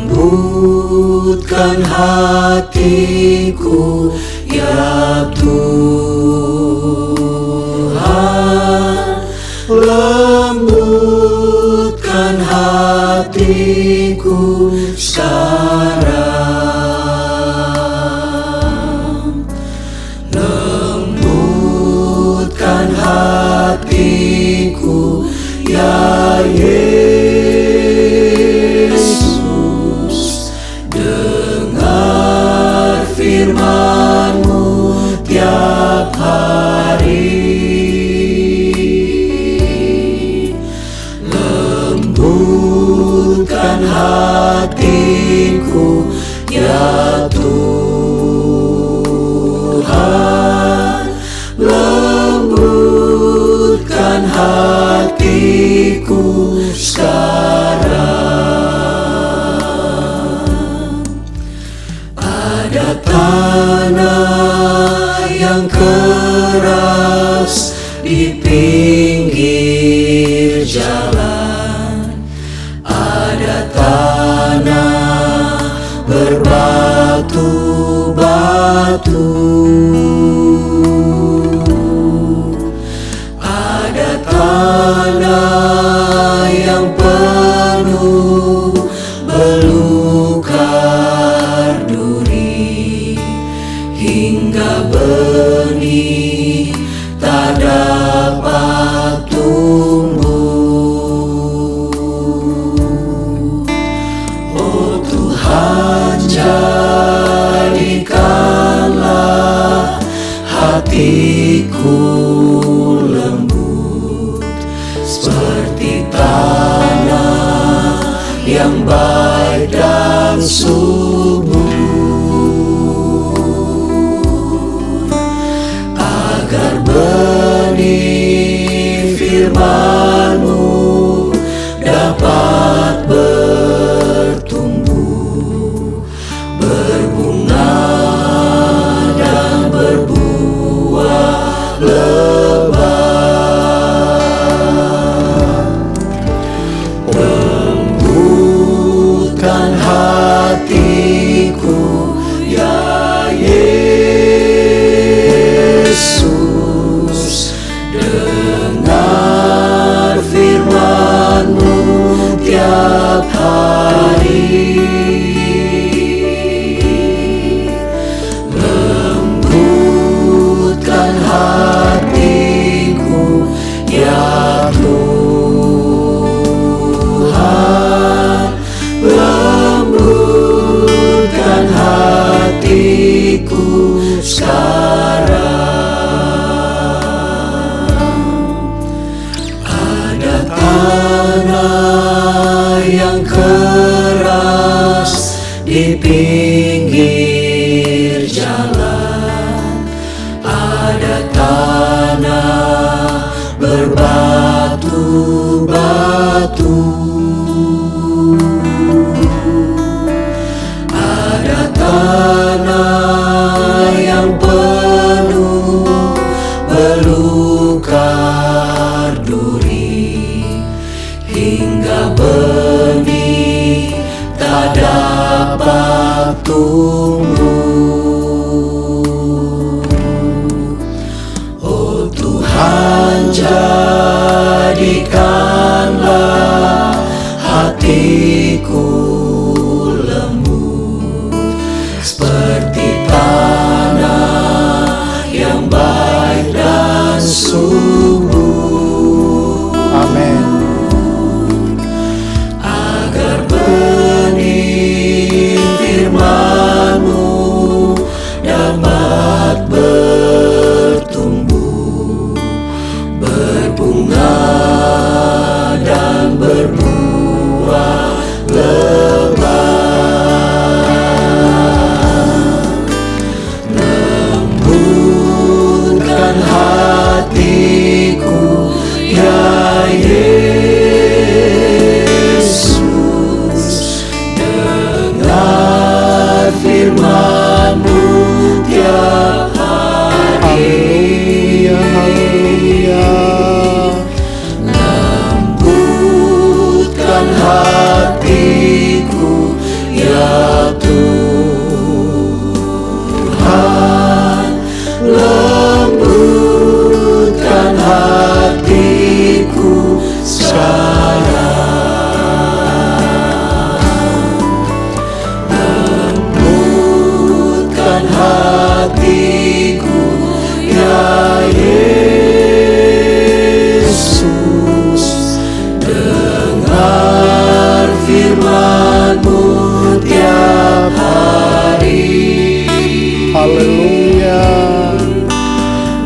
Lembutkan hatiku, ya Tuhan, lembutkan hatiku sekarang. Lembutkan hatiku, ya Yesus, dengar firman-Mu tiap keras di pinggir jalan, ada tanah berbatu-batu, ada tanah yang penuh belukar duri, hingga benih tak dapat tumbuh. Oh Tuhan, jadikanlah hatiku lembut seperti tanah yang baik dan subur, agar benih firman-Mu dapat bertumbuh, berbunga dan berbuah lebat. Lembutkan hatiku ya Yesus, dengar firman-Mu tiap hari. Lembutkan hatiku ya Tuhan, lembutkan hatiku sekarang. Ada tanah yang keras di pinggir jalan, ada tanah berbatu-batu, ada tanah yang penuh belukar duri, hingga benih tak dapat tumbuh. Oh Tuhan, jadikanlah hatiku lembut seperti tanah yang baik dan subur. Amin. Agar benih firman-Mu dapat bertumbuh, berbunga dan berbuah lebat. Lembutkan hatiku ya Yesus, dengar firman-Mu tiap hari. Haleluya, Lembutkan hatiku ya Tuhan, lembutkan hatiku sekarang. Lembutkan hatiku ya Yesus, dengar firman-Mu tiap hari. haleluya,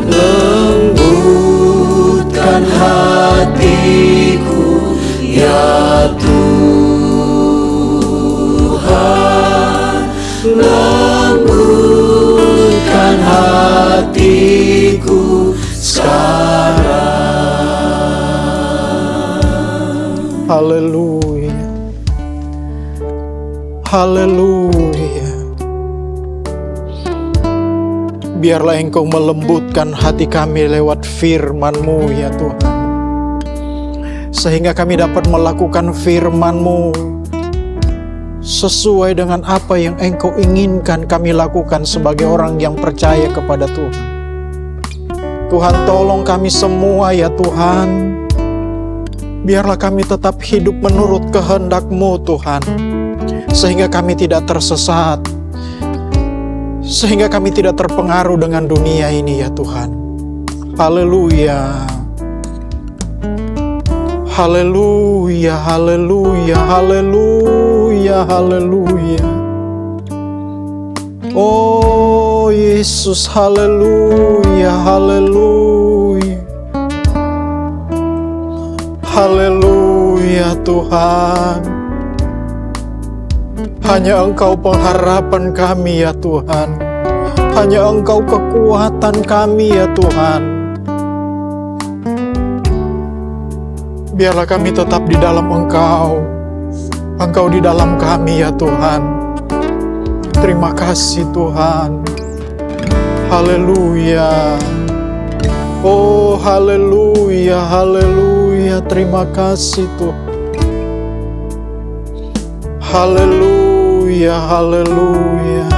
Lembutkan hatiku ya Tuhan, lembutkan hatiku sekarang. haleluya, haleluya. Biarlah Engkau melembutkan hati kami lewat firman-Mu ya Tuhan, sehingga kami dapat melakukan firman-Mu sesuai dengan apa yang Engkau inginkan kami lakukan sebagai orang yang percaya kepada Tuhan. Tuhan, tolong kami semua ya Tuhan. Biarlah kami tetap hidup menurut kehendak-Mu Tuhan, sehingga kami tidak tersesat, sehingga kami tidak terpengaruh dengan dunia ini ya Tuhan. Haleluya. Haleluya, haleluya, haleluya, haleluya. Oh Yesus, haleluya, haleluya. Haleluya Tuhan. Hanya Engkau pengharapan kami ya Tuhan. Hanya Engkau kekuatan kami ya Tuhan. Biarlah kami tetap di dalam Engkau, Engkau di dalam kami ya Tuhan. Terima kasih Tuhan. Haleluya. Oh haleluya, haleluya. Terima kasih Tuhan. Haleluya, haleluya.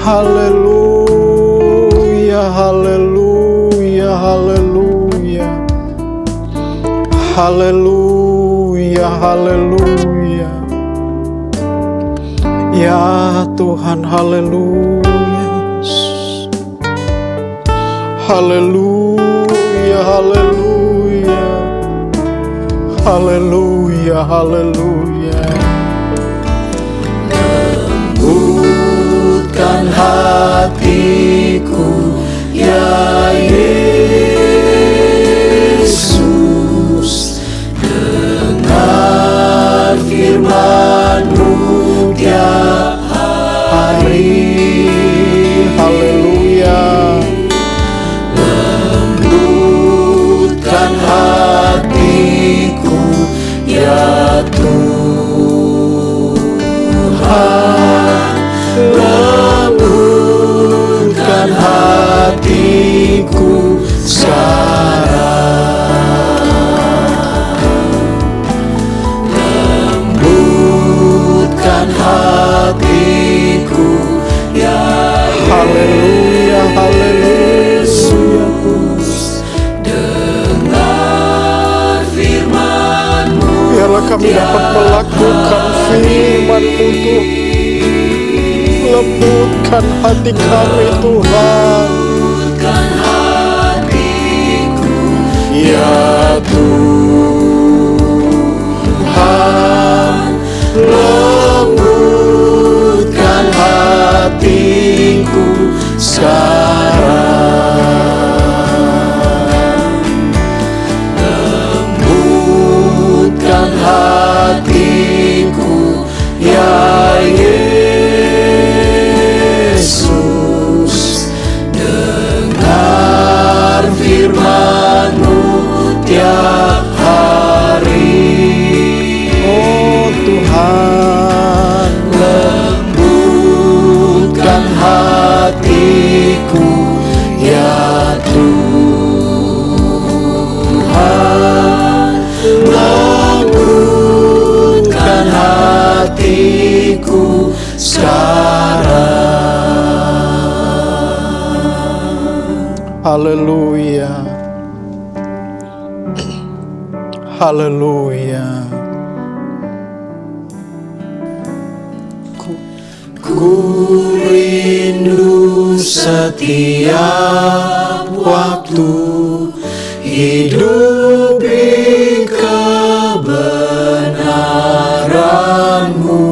Haleluya, haleluya, haleluya. Haleluya, haleluya. Ya Tuhan, haleluya. Haleluya, haleluya. Haleluya, haleluya. Lembutkan hatiku ya Yesus, dengar firman-Mu tiap hari. Haleluya. Lembutkan hatiku ya Tuhan, lembutkan hatiku sekarang. Lembutkan hatiku ya Haleluya, Yesus, dengar firman-Mu. Biarlah kami dapat melakukan firman-Mu Tuhan. Lembutkan hati kami Tuhan. Lembutkan hatiku Ya Tuhan, lembutkan hatiku sekarang. Lembutkan hatiku ya Yesus, dengar firman-Mu tiap hari. Oh Tuhan, lembutkan hatiku ya Tuhan, lembutkan hatiku sekarang. haleluya. Haleluya. Ku rindu setiap waktu hidup di kebenaran-Mu,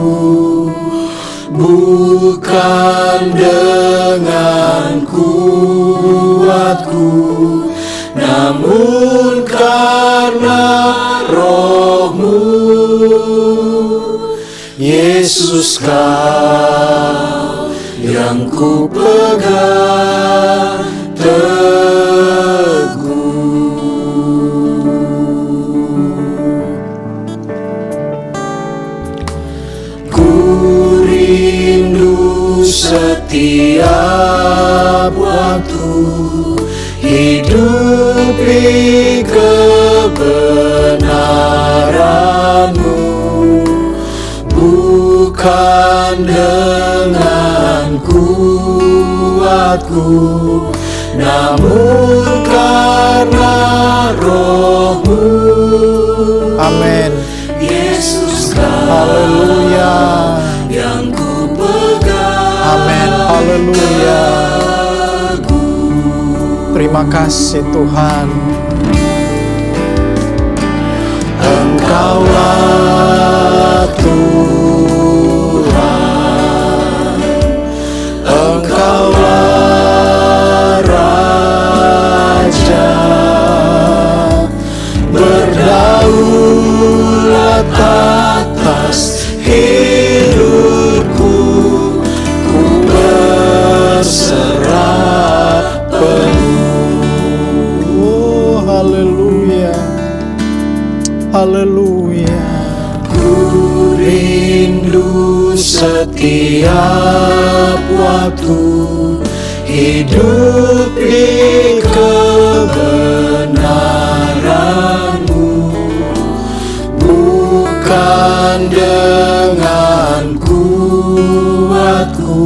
bukan dengan kuatku, namun karena Roh-Mu. Yesus, Kau yang ku pegang teguh. Ku rindu setiap waktu, hidupi kebenaran-Mu, bukan dengan kuatku, namun karena Roh-Mu. Amin. Yesus Kau Haleluya. yang ku pegang. Amin. Haleluya. Terima kasih Tuhan. Engkaulah Tuhan, Engkaulah Raja, berdaulat atas hidupku, ku berserah penuh. Oh, haleluya. Haleluya. Ku rindu setiap waktu, hidup di kebenaran-Mu, bukan dengan kuatku,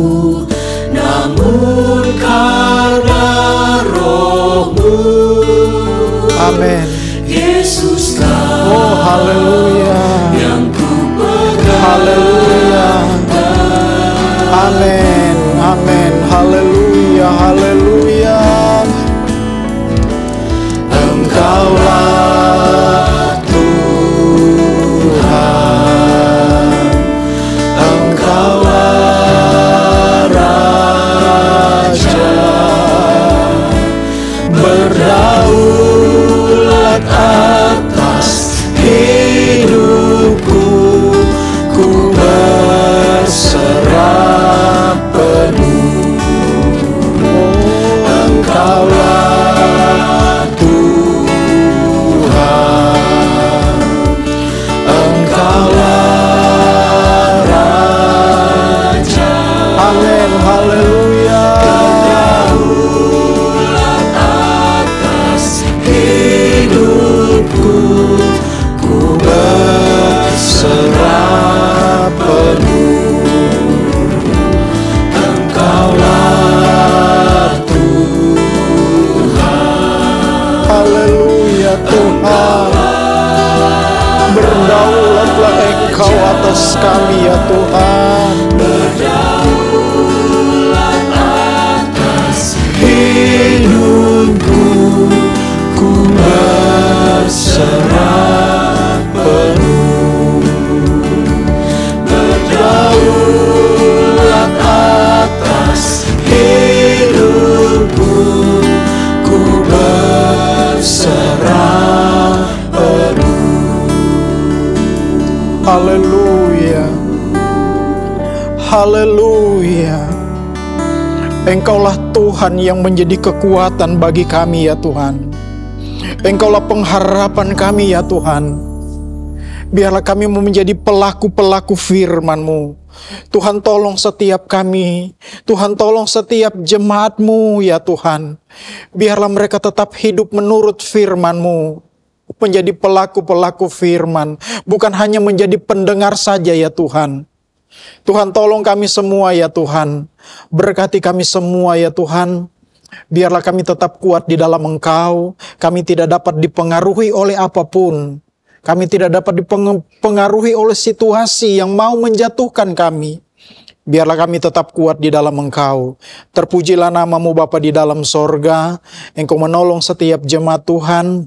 namun karena Roh-Mu. Amin. Yesus Kau Oh, haleluya. yang ku pegang. Haleluya. Amin. Amin. Haleluya. Haleluya. Engkaulah Tuhan, Engkaulah Raja, berdaulat atas hidupku, ku berserah penuh. Engkaulah Tuhan, Engkaulah Raja. Amin. Haleluya. Berdaulat atas hidupku, ku berserah penuh. Engkaulah Tuhan, Haleluya Tuhan. Berdaulatlah Engkau atas kami ya Tuhan. berdaulat atas hidupku, ku berserah penuh. Berdaulat atas hidupku, ku berserah penuh. Haleluya. Haleluya. Engkaulah Tuhan yang menjadi kekuatan bagi kami ya Tuhan. Engkaulah pengharapan kami ya Tuhan. Biarlah kami menjadi pelaku-pelaku firman-Mu. Tuhan tolong setiap kami. Tuhan tolong setiap jemaat-Mu ya Tuhan. Biarlah mereka tetap hidup menurut firman-Mu. Menjadi pelaku-pelaku firman. Bukan hanya menjadi pendengar saja ya Tuhan. Tuhan tolong kami semua ya Tuhan. Berkati kami semua ya Tuhan. Biarlah kami tetap kuat di dalam Engkau. Kami tidak dapat dipengaruhi oleh apapun. Kami tidak dapat dipengaruhi oleh situasi yang mau menjatuhkan kami. Biarlah kami tetap kuat di dalam Engkau. Terpujilah nama-Mu Bapa di dalam sorga. Engkau menolong setiap jemaat Tuhan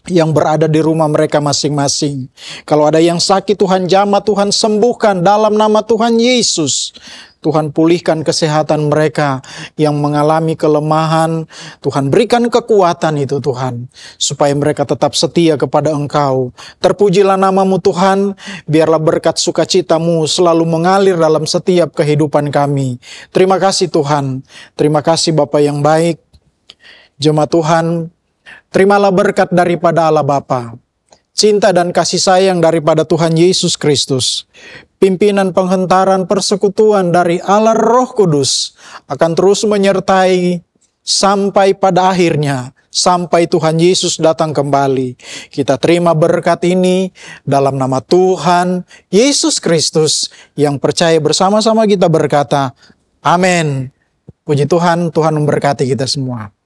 yang berada di rumah mereka masing-masing. Kalau ada yang sakit, Tuhan jamah, Tuhan sembuhkan dalam nama Tuhan Yesus. Tuhan pulihkan kesehatan mereka yang mengalami kelemahan. Tuhan berikan kekuatan itu Tuhan, supaya mereka tetap setia kepada Engkau. Terpujilah nama-Mu Tuhan, biarlah berkat sukacita-Mu selalu mengalir dalam setiap kehidupan kami. Terima kasih Tuhan, terima kasih Bapa yang baik. Jemaat Tuhan, terimalah berkat daripada Allah Bapa, cinta dan kasih sayang daripada Tuhan Yesus Kristus, pimpinan penghentaran persekutuan dari Allah Roh Kudus akan terus menyertai sampai pada akhirnya, sampai Tuhan Yesus datang kembali. Kita terima berkat ini dalam nama Tuhan Yesus Kristus yang percaya bersama-sama kita berkata, amin. Puji Tuhan, Tuhan memberkati kita semua.